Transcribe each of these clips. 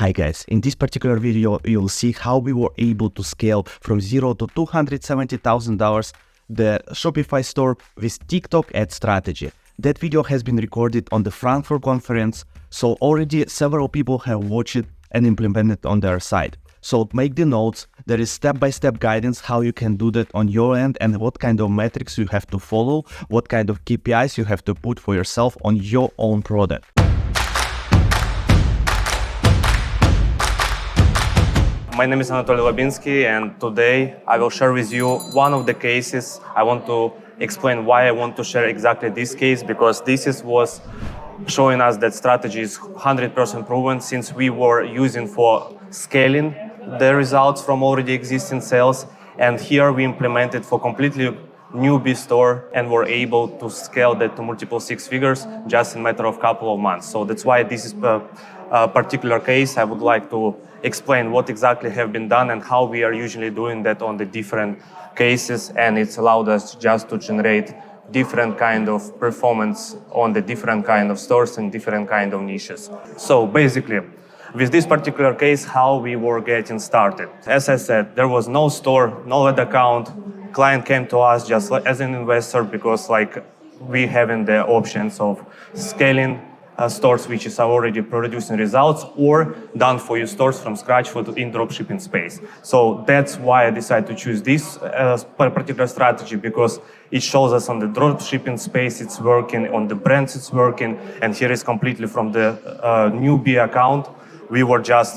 Hi guys, in this particular video you'll see how we were able to scale from $0 to $270,000 the Shopify store with TikTok ad strategy. That video has been recorded on the Frankfurt conference, so already several people have watched it and implemented it on their side. So make the notes, there is step-by-step guidance how you can do that on your end and what kind of metrics you have to follow, what kind of KPIs you have to put for yourself on your own product. My name is Anatoly Lobinsky, and today I will share with you one of the cases. I want to explain why I want to share exactly this case, because this was showing us that strategy is 100% proven, since we were using for scaling the results from already existing sales, and here we implemented for completely newbie store and were able to scale that to multiple six figures just in a matter of couple of months. So that's why this is a particular case. I would like to explain what exactly have been done and how we are usually doing that on the different cases, and it's allowed us just to generate different kind of performance on the different kind of stores and different kind of niches. So basically, with this particular case, how we were getting started. As I said, there was no store, no ad account. Client came to us just as an investor because we having the options of scaling stores which is already producing results, or done for you stores from scratch in dropshipping space. So that's why I decided to choose this particular strategy, because it shows us on the dropshipping space it's working, on the brands it's working, and here is completely from the newbie account. We were just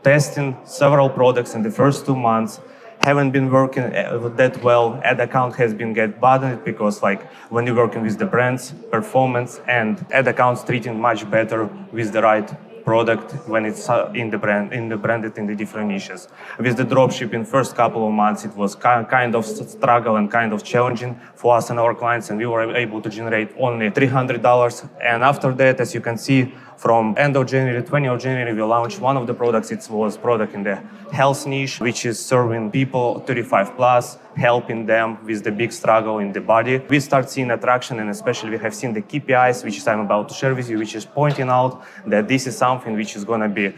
testing several products in the first 2 months. Haven't been working that well. Ad account has been get banned because when you're working with the brands, performance and ad accounts treating much better with the right product when it's in the branded in the different niches. With the dropshipping first couple of months, it was kind of struggle and kind of challenging for us and our clients, and we were able to generate only $300. And after that, as you can see, from end of January, 20th of January, we launched one of the products. It was product in the health niche, which is serving people 35 plus, helping them with the big struggle in the body. We start seeing attraction, and especially we have seen the KPIs, which I'm about to share with you, which is pointing out that this is something which is going to be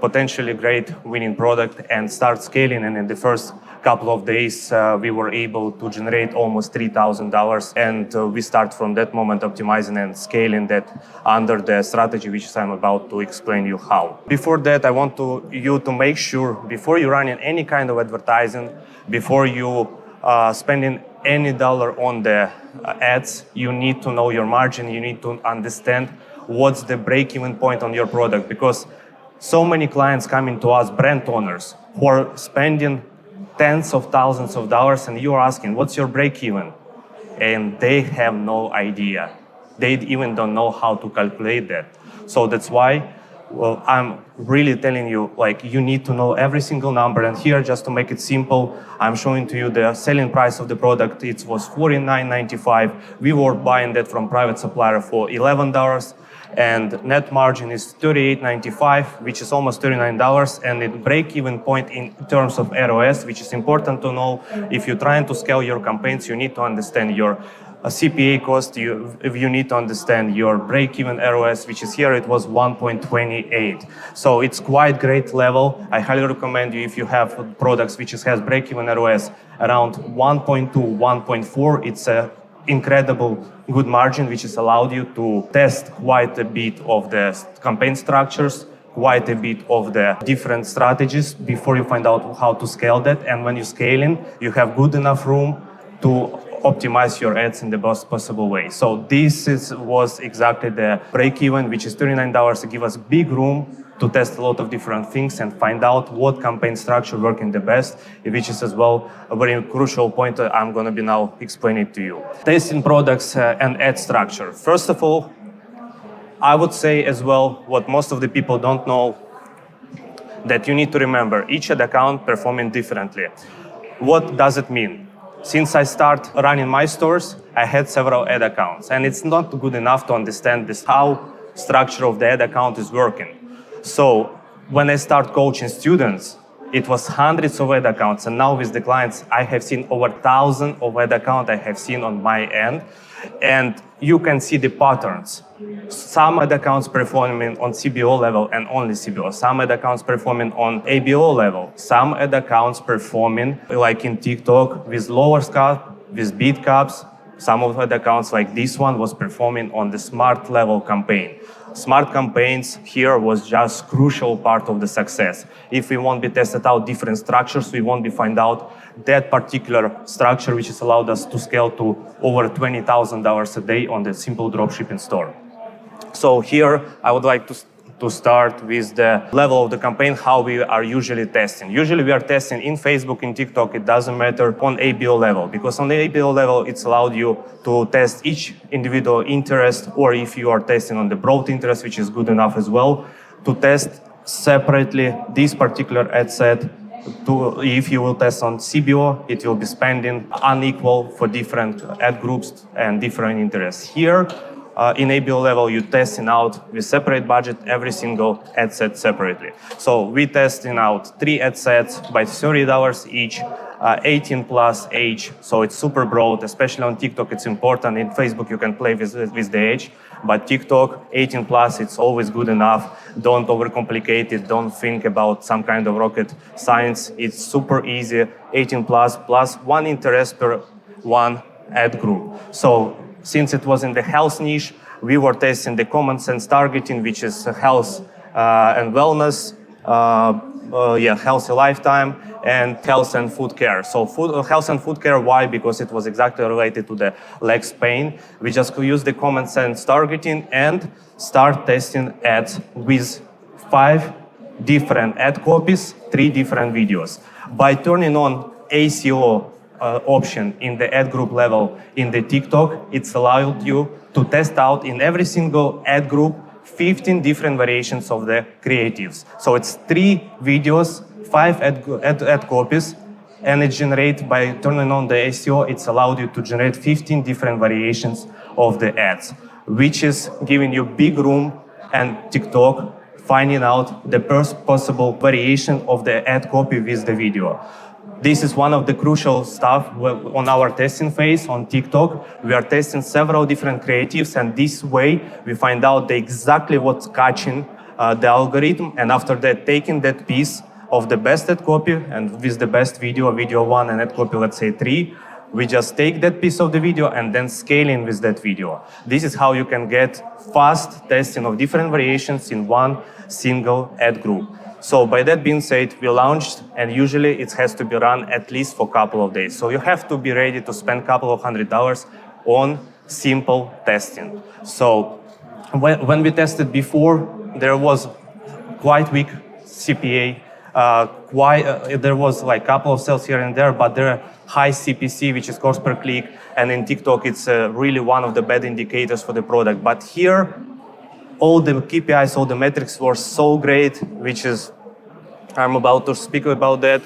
potentially great winning product and start scaling. And in the first couple of days, we were able to generate almost $3,000. And we start from that moment optimizing and scaling that under the strategy, which I'm about to explain you how. Before that, I want you to make sure before you're running any kind of advertising, before you spending any dollar on the ads, you need to know your margin. You need to understand what's the break-even point on your product, because so many clients coming to us, brand owners, who are spending tens of thousands of dollars, and you are asking, what's your break-even? And they have no idea. They even don't know how to calculate that. So that's why I'm really telling you, you need to know every single number. And here, just to make it simple, I'm showing to you the selling price of the product. It was $49.95. We were buying that from private supplier for $11. And net margin is $38.95, which is almost $39. And the break-even point in terms of ROS, which is important to know, if you're trying to scale your campaigns, you need to understand your CPA cost. You need to understand your break-even ROS, which is here, it was 1.28. So it's quite great level. I highly recommend you, if you have products which has break-even ROS around 1.2, 1.4, it's a incredible good margin, which has allowed you to test quite a bit of the campaign structures, quite a bit of the different strategies before you find out how to scale that. And when you're scaling, you have good enough room to optimize your ads in the best possible way. So this was exactly the break-even, which is $39, to give us big room to test a lot of different things and find out what campaign structure working the best, which is as well a very crucial point I'm going to be now explaining to you. Testing products and ad structure. First of all, I would say as well, what most of the people don't know, that you need to remember each ad account performing differently. What does it mean? Since I start running my stores, I had several ad accounts, and it's not good enough to understand this how structure of the ad account is working. So when I start coaching students, it was hundreds of ad accounts, and now with the clients, I have seen over 1,000 of ad accounts I have seen on my end. And you can see the patterns. Some ad accounts performing on CBO level and only CBO. Some ad accounts performing on ABO level. Some ad accounts performing, like in TikTok, with lower cap, with bid caps. Some of the accounts like this one was performing on the smart level campaign. Smart campaigns here was just crucial part of the success. If we won't be tested out different structures, we won't be find out that particular structure which has allowed us to scale to over $20,000 a day on the simple dropshipping store. So here I would like to start with the level of the campaign, how we are usually testing. Usually we are testing in Facebook, in TikTok, it doesn't matter, on ABO level, because on the ABO level, it's allowed you to test each individual interest, or if you are testing on the broad interest, which is good enough as well, to test separately this particular ad set. If you will test on CBO, it will be spending unequal for different ad groups and different interests. Here, in ABO level, you're testing out with separate budget every single ad set separately. So we testing out 3 ad sets by $30 each, 18 plus age. So it's super broad, especially on TikTok. It's important. In Facebook, you can play with the age, but TikTok 18 plus, it's always good enough. Don't overcomplicate it. Don't think about some kind of rocket science. It's super easy. 18 plus 1 interest per 1 ad group. So since it was in the health niche, we were testing the common sense targeting, which is health and wellness, healthy lifetime, and health and food care. So health and food care, why? Because it was exactly related to the legs pain. We just use the common sense targeting and start testing ads with 5 different ad copies, 3 different videos. By turning on ACO option in the ad group level in the TikTok, it's allowed you to test out in every single ad group 15 different variations of the creatives. So it's 3 videos, 5 ad copies, and it generates, by turning on the ACO, it's allowed you to generate 15 different variations of the ads, which is giving you big room and TikTok finding out the possible variation of the ad copy with the video. This is one of the crucial stuff on our testing phase on TikTok. We are testing several different creatives, and this way we find out exactly what's catching the algorithm, and after that, taking that piece of the best ad copy and with the best video 1 and ad copy, let's say 3, we just take that piece of the video and then scaling with that video. This is how you can get fast testing of different variations in one single ad group. So by that being said, we launched, and usually it has to be run at least for a couple of days. So you have to be ready to spend a couple of $100 on simple testing. So when we tested before, there was quite weak CPA. There was like a couple of sales here and there, but there are high CPC, which is cost per click. And in TikTok, it's really one of the bad indicators for the product. But here, all the KPIs, all the metrics were so great, which is, I'm about to speak about that.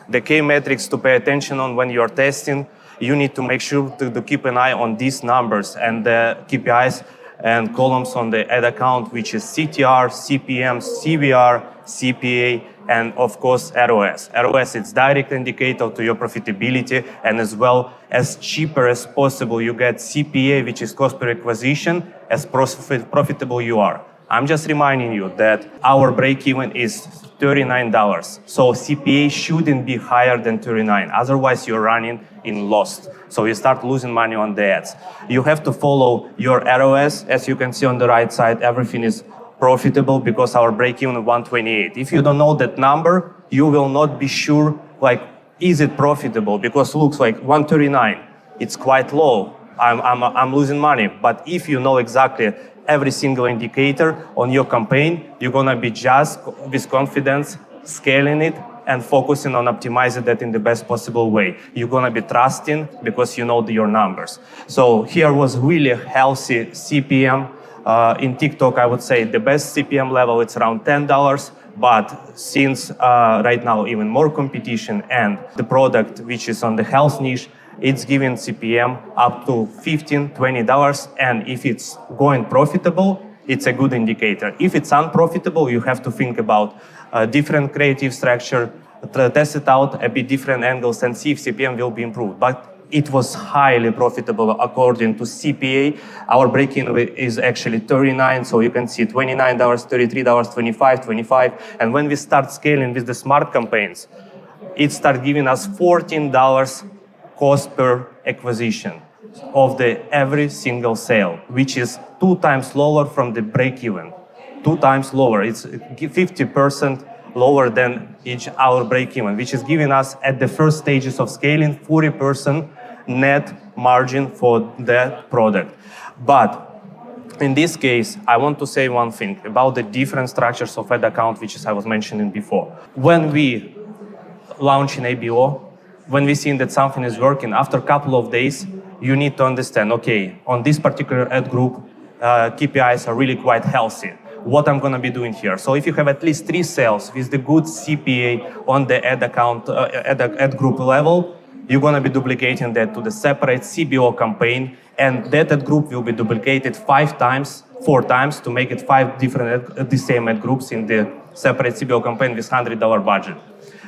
The key metrics to pay attention on when you're testing, you need to make sure to keep an eye on these numbers and the KPIs and columns on the ad account, which is CTR, CPM, CVR, CPA, and of course ROS. ROS is direct indicator to your profitability, and as well as cheaper as possible you get CPA, which is cost per acquisition, as profitable you are. I'm just reminding you that our break-even is $39. So CPA shouldn't be higher than 39. Otherwise, you're running in loss. So you start losing money on the ads. You have to follow your ROS. As you can see on the right side, everything is profitable because our break-even is 128. If you don't know that number, you will not be sure, like, is it profitable? Because it looks like 139. It's quite low. I'm losing money. But if you know exactly every single indicator on your campaign, you're gonna be just with confidence scaling it and focusing on optimizing that in the best possible way. You're gonna be trusting because you know your numbers. So here was really healthy CPM. In TikTok, I would say the best CPM level, it's around $10. But since right now even more competition and the product which is on the health niche, it's giving CPM up to $15, $20. And if it's going profitable, it's a good indicator. If it's unprofitable, you have to think about a different creative structure, test it out a bit different angles and see if CPM will be improved. But it was highly profitable according to CPA. Our break-even is actually 39, so you can see $29, $33, $25, $25. And when we start scaling with the smart campaigns, it started giving us $14 cost per acquisition of the every single sale, which is 2 times lower from the break-even. 2 times lower. It's 50% lower than each our break-even, which is giving us at the first stages of scaling 40% net margin for that product. But in this case, I want to say one thing about the different structures of ad account, which I was mentioning before. When we launch an ABO, when we see that something is working, after a couple of days, you need to understand, okay, on this particular ad group, KPIs are really quite healthy. What I'm going to be doing here. So if you have at least 3 sales with the good CPA on the ad account, ad group level, you're going to be duplicating that to the separate CBO campaign, and that ad group will be duplicated 4 times to make it 5 different the same ad groups in the separate CBO campaign with $100 budget.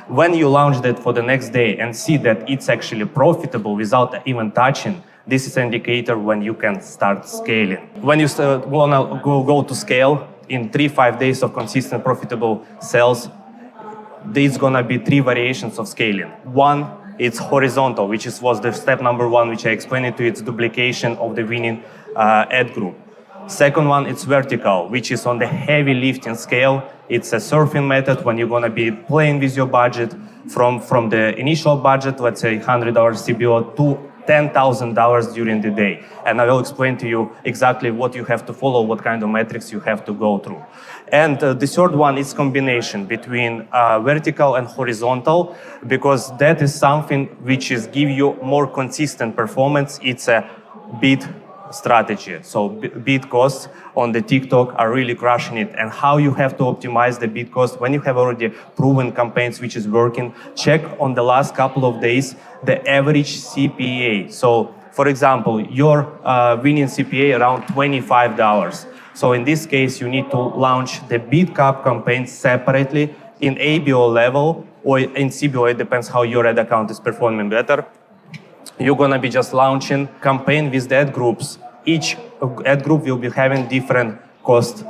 When you launch that for the next day and see that it's actually profitable without even touching, this is an indicator when you can start scaling. When you want to go to scale, in 3-5 days of consistent profitable sales, there's gonna be 3 variations of scaling. One, it's horizontal, which was the step number 1, which I explained to you. It's duplication of the winning ad group. Second one, it's vertical, which is on the heavy lifting scale. It's a surfing method when you're gonna be playing with your budget from the initial budget, let's say $100 CBO, to $10,000 during the day. And I will explain to you exactly what you have to follow, what kind of metrics you have to go through. And the third one is combination between vertical and horizontal, because that is something which is give you more consistent performance. It's a bid strategy. So bid costs on the TikTok are really crushing it. And how you have to optimize the bid cost when you have already proven campaigns which is working, check on the last couple of days the average CPA. So for example, your winning CPA around $25. So in this case, you need to launch the bid cap campaign separately in ABO level or in CBO. It depends how your ad account is performing better. You're gonna be just launching campaign with the ad groups. Each ad group will be having different cost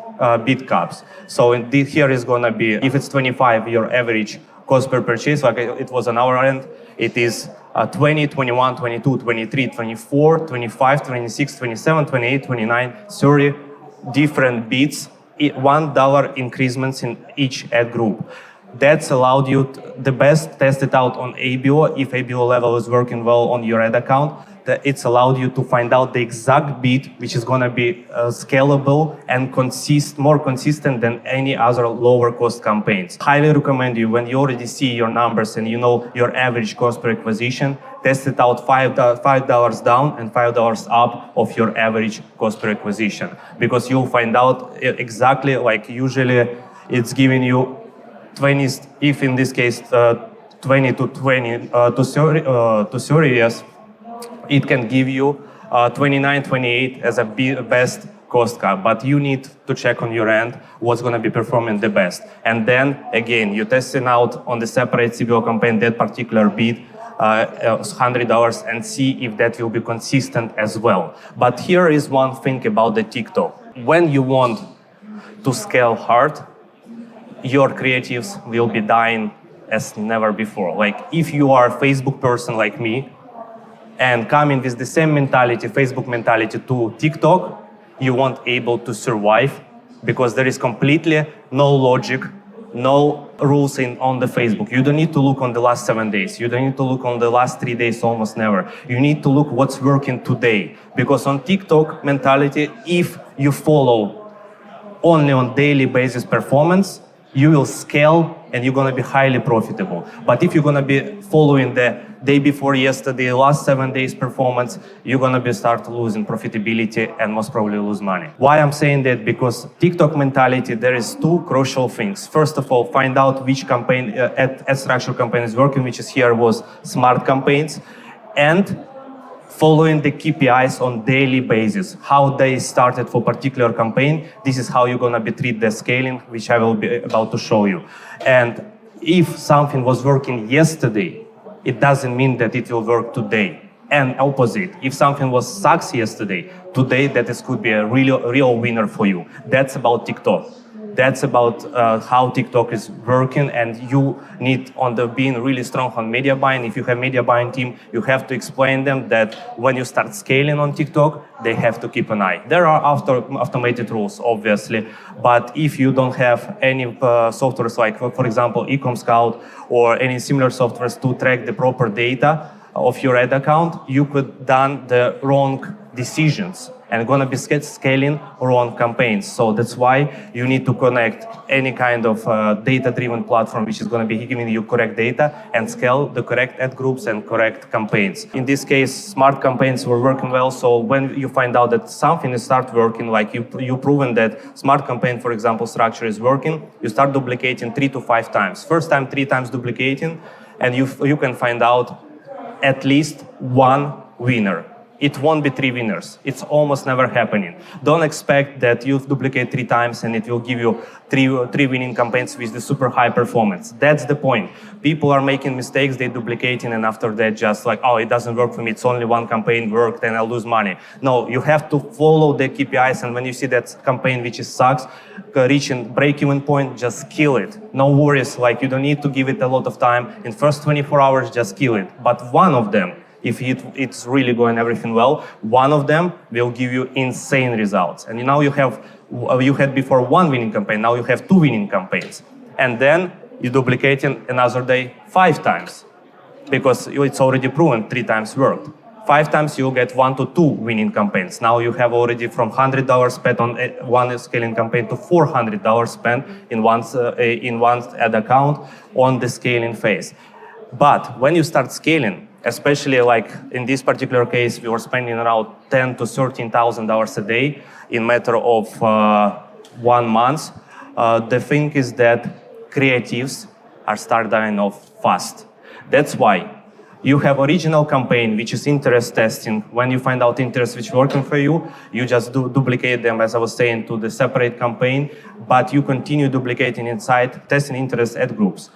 bid caps. So here is gonna be, if it's 25, your average cost per purchase, like it was on our end, it is 20, 21, 22, 23, 24, 25, 26, 27, 28, 29, 30 different bids, $1 increments in each ad group. That's allowed you the best test it out on ABO. If ABO level is working well on your ad account, it's allowed you to find out the exact bid which is going to be scalable and more consistent than any other lower cost campaigns. Highly recommend you, when you already see your numbers and you know your average cost per acquisition, test it out $5 down and $5 up of your average cost per acquisition, because you'll find out exactly, like usually it's giving you 20, if in this case 20 to 30 years, it can give you 29, 28 as a best cost cap. But you need to check on your end what's going to be performing the best. And then again, you're testing out on the separate CBO campaign that particular bid, $100, and see if that will be consistent as well. But here is one thing about the TikTok. When you want to scale hard, your creatives will be dying as never before. Like if you are a Facebook person like me and coming with the same mentality, Facebook mentality to TikTok, you won't able to survive, because there is completely no logic, no rules on the Facebook. You don't need to look on the last 7 days. You don't need to look on the last 3 days, almost never. You need to look what's working today. Because on TikTok mentality, if you follow only on daily basis performance, you will scale and you're gonna be highly profitable. But if you're gonna be following the day before yesterday, last 7 days performance, you're gonna be start losing profitability and most probably lose money. Why I'm saying that? Because TikTok mentality, there is 2 crucial things. First of all, find out which campaign, ad structure campaign is working, which is here was smart campaigns, and following the KPIs on daily basis, how they started for particular campaign. This is how you're gonna be treat the scaling, which I will be about to show you. And if something was working yesterday, it doesn't mean that it will work today. And opposite, if something was sucks yesterday, today could be a real winner for you. That's about TikTok. That's about how TikTok is working, and you need being really strong on media buying. If you have media buying team, you have to explain them that when you start scaling on TikTok, they have to keep an eye. There are automated rules, obviously, but if you don't have any softwares like, for example, Ecom Scout or any similar softwares to track the proper data of your ad account, you could done the wrong decisions and gonna be scaling wrong campaigns. So that's why you need to connect any kind of data-driven platform which is gonna be giving you correct data and scale the correct ad groups and correct campaigns. In this case, smart campaigns were working well. So when you find out that something is start working, like you proven that smart campaign, for example, structure is working, you start duplicating 3 to 5 times. First time 3 times duplicating, and you can find out at least one winner. It won't be 3 winners. It's almost never happening. Don't expect that you duplicate 3 times and it will give you three winning campaigns with the super high performance. That's the point. People are making mistakes, they duplicating, and after that just like, oh, it doesn't work for me. It's only one campaign worked and I'll lose money. No, you have to follow the KPIs, and when you see that campaign which is sucks, reaching break-even point, just kill it. No worries, like you don't need to give it a lot of time. In first 24 hours, just kill it. But one of them, if it's really going everything well, one of them will give you insane results. And now you had before 1 winning campaign, now you have 2 winning campaigns. And then you duplicate in another day 5 times, because it's already proven 3 times worked. 5 times you'll get 1 to 2 winning campaigns. Now you have already from $100 spent on one scaling campaign to $400 spent in one ad account on the scaling phase. But when you start scaling, especially like in this particular case, we were spending around $10,000 to $13,000 a day in matter of 1 month. The thing is that creatives are start dying off fast. That's why you have original campaign, which is interest testing. When you find out interest which working for you, you just duplicate them, as I was saying, to the separate campaign, but you continue duplicating inside testing interest ad groups.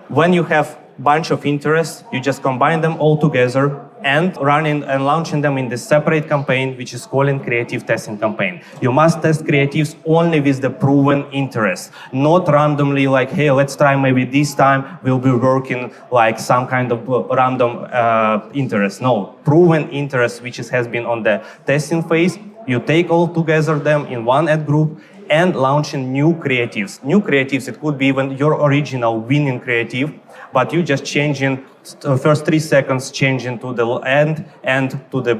When you have bunch of interests, you just combine them all together and running and launching them in the separate campaign, which is called creative testing campaign. You must test creatives only with the proven interest, not randomly like, hey, let's try maybe this time we'll be working like some kind of random interest. No, proven interest, which has been on the testing phase. You take all together them in one ad group and launching new creatives. New creatives, it could be even your original winning creative, but you just changing first 3 seconds, changing to the end and to the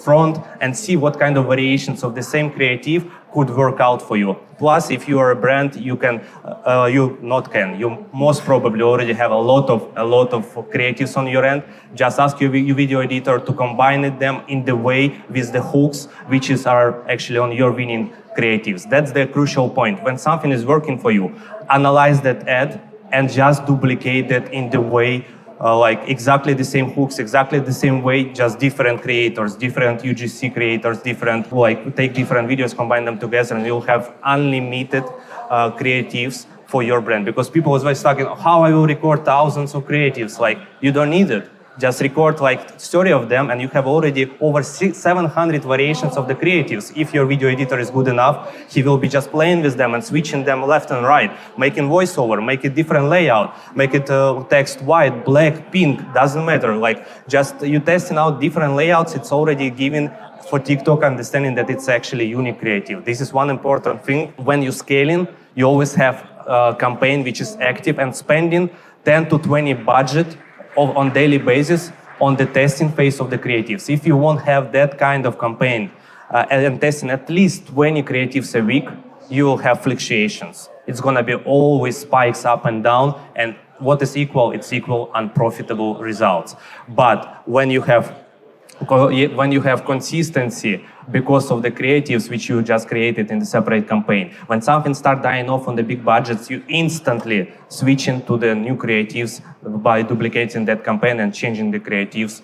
front, and see what kind of variations of the same creative could work out for you. Plus, if you are a brand, you most probably already have a lot of creatives on your end. Just ask your video editor to combine them in the way with the hooks, which are actually on your winning creatives. That's the crucial point. When something is working for you, analyze that ad and just duplicate it in the way, like exactly the same hooks, exactly the same way, just different creators, different UGC creators, take different videos, combine them together, and you'll have unlimited creatives for your brand. Because people are always talking, how I will record thousands of creatives? Like, you don't need it. Just record like 30 of them and you have already over 700 variations of the creatives. If your video editor is good enough, he will be just playing with them and switching them left and right, making voiceover, make it different layout, make it text white, black, pink, doesn't matter. Like, just you testing out different layouts, it's already given for TikTok understanding that it's actually unique creative. This is one important thing. When you're scaling, you always have a campaign which is active and spending 10 to 20 budget on daily basis on the testing phase of the creatives. If you won't have that kind of campaign and testing at least 20 creatives a week, you will have fluctuations. It's gonna be always spikes up and down, and what is equal? It's equal unprofitable results. But when you have consistency because of the creatives which you just created in the separate campaign, when something starts dying off on the big budgets, you instantly switch into the new creatives by duplicating that campaign and changing the creatives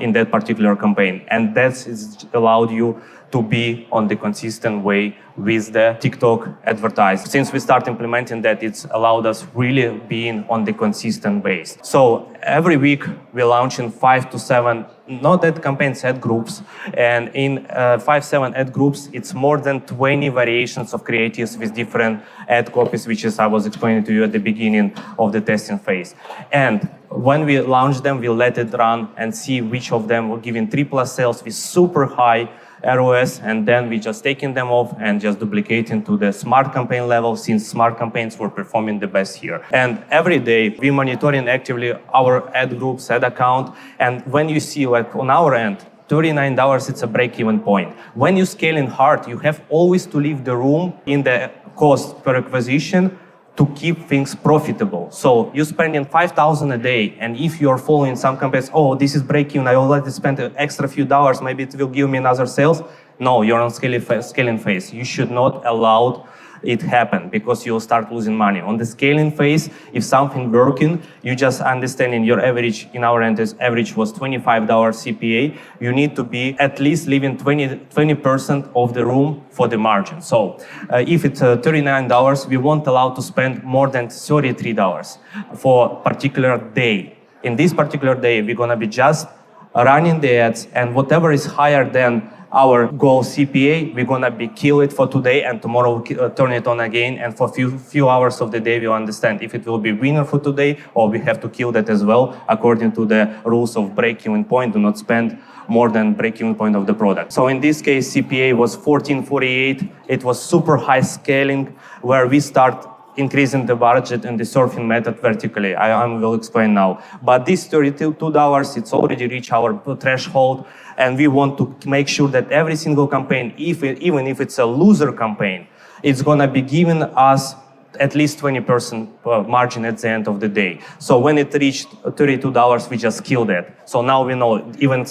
in that particular campaign. And that's allowed you to be on the consistent way with the TikTok advertising. Since we start implementing that, it's allowed us really being on the consistent base. So every week we're launching 5 to 7 not ad campaigns, ad groups. And in 5-7 ad groups, it's more than 20 variations of creatives with different ad copies, which is I was explaining to you at the beginning of the testing phase. And when we launch them, we let it run and see which of them will give in 3+ sales with super high ROS, and then we just taking them off and just duplicating to the smart campaign level, since smart campaigns were performing the best here. And every day we monitoring actively our ad groups, ad account, and when you see like on our end, $39, it's a break-even point. When you're scaling hard, you have always to leave the room in the cost per acquisition to keep things profitable. So you're spending $5,000 a day, and if you're following some campaigns, oh, this is break-even, I already spent an extra few dollars, maybe it will give me another sales. No, you're on scaling phase. You should not allow it happen, because you'll start losing money. On the scaling phase, if something working, you just understanding your average, in our end, average was $25 CPA. You need to be at least leaving 20% of the room for the margin. So if it's $39, we won't allow to spend more than $33 for a particular day. In this particular day, we're gonna be just running the ads, and whatever is higher than our goal CPA, we're gonna be kill it for today, and tomorrow we'll turn it on again, and for few hours of the day we'll understand if it will be winner for today, or we have to kill that as well according to the rules of break-even point. Do not spend more than break-even point of the product. So in this case, CPA was $14.48. It was super high scaling, where we start increasing the budget and the surfing method vertically. I will explain now. But this $32, it's already reached our threshold, and we want to make sure that every single campaign, even if it's a loser campaign, it's gonna be giving us at least 20% margin at the end of the day. So when it reached $32, we just killed it. So now we know even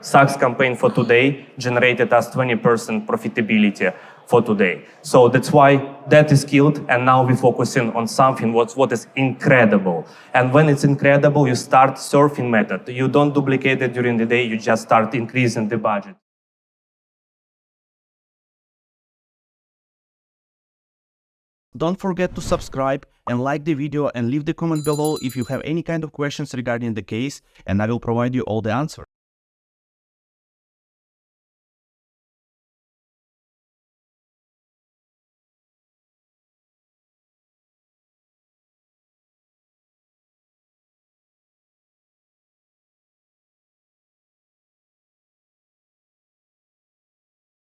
sucks campaign for today generated us 20% profitability for today. So that's why that is killed, and now we're focusing on something what is incredible. And when it's incredible, you start surfing method. You don't duplicate it during the day, you just start increasing the budget. Don't forget to subscribe and like the video, and leave the comment below if you have any kind of questions regarding the case, and I will provide you all the answers.